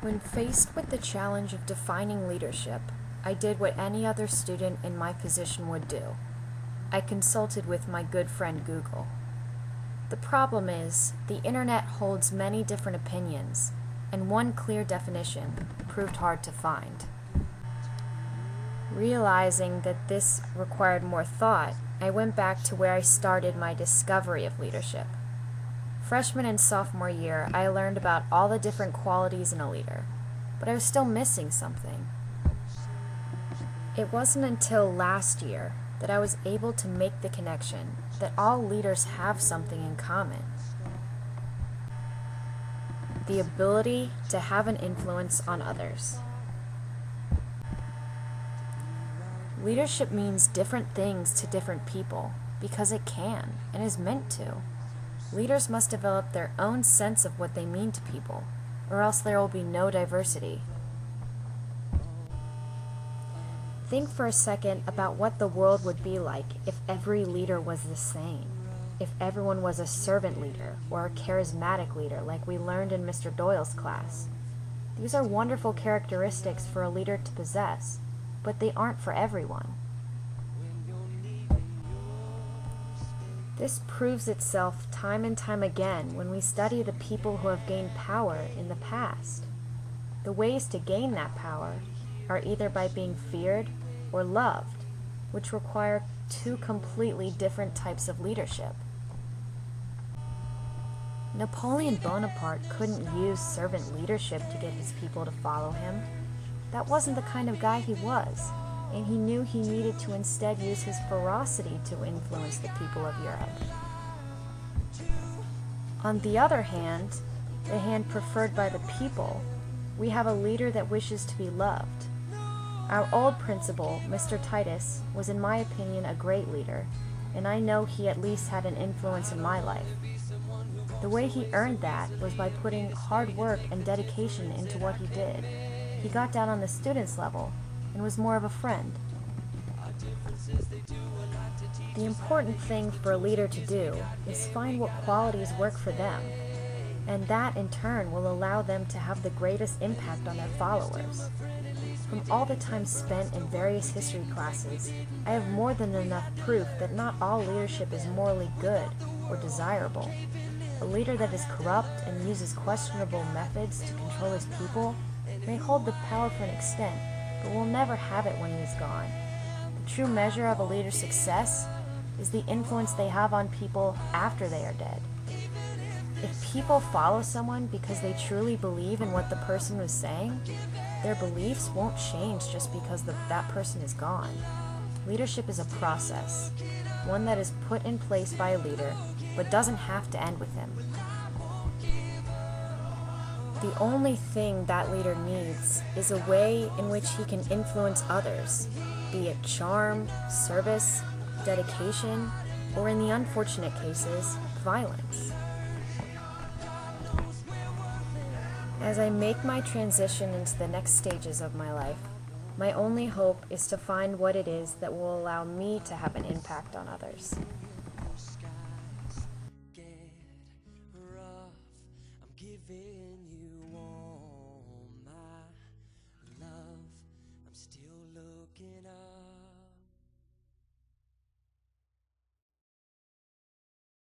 When faced with the challenge of defining leadership, I did what any other student in my position would do. I consulted with my good friend Google. The problem is, the internet holds many different opinions, and one clear definition proved hard to find. Realizing that this required more thought, I went back to where I started my discovery of leadership. Freshman and sophomore year, I learned about all the different qualities in a leader, but I was still missing something. It wasn't until last year that I was able to make the connection that all leaders have something in common. The ability to have an influence on others. Leadership means different things to different people because it can and is meant to. Leaders must develop their own sense of what they mean to people, or else there will be no diversity. Think for a second about what the world would be like if every leader was the same. If everyone was a servant leader or a charismatic leader like we learned in Mr. Doyle's class. These are wonderful characteristics for a leader to possess, but they aren't for everyone. This proves itself time and time again when we study the people who have gained power in the past. The ways to gain that power are either by being feared or loved, which require two completely different types of leadership. Napoleon Bonaparte couldn't use servant leadership to get his people to follow him. That wasn't the kind of guy he was, and he knew he needed to instead use his ferocity to influence the people of Europe. On the other hand, the hand preferred by the people, we have a leader that wishes to be loved. Our old principal, Mr. Titus, was in my opinion a great leader, and I know he at least had an influence in my life. The way he earned that was by putting hard work and dedication into what he did. He got down on the students' level and was more of a friend. The important thing for a leader to do is find what qualities work for them, and that in turn will allow them to have the greatest impact on their followers. From all the time spent in various history classes, I have more than enough proof that not all leadership is morally good or desirable. A leader that is corrupt and uses questionable methods to control his people may hold the power for an extent, but will never have it when he is gone. The true measure of a leader's success is the influence they have on people after they are dead. If people follow someone because they truly believe in what the person was saying, their beliefs won't change just because that person is gone. Leadership is a process, one that is put in place by a leader, but doesn't have to end with him. The only thing that leader needs is a way in which he can influence others, be it charm, service, dedication, or in the unfortunate cases, violence. As I make my transition into the next stages of my life, my only hope is to find what it is that will allow me to have an impact on others.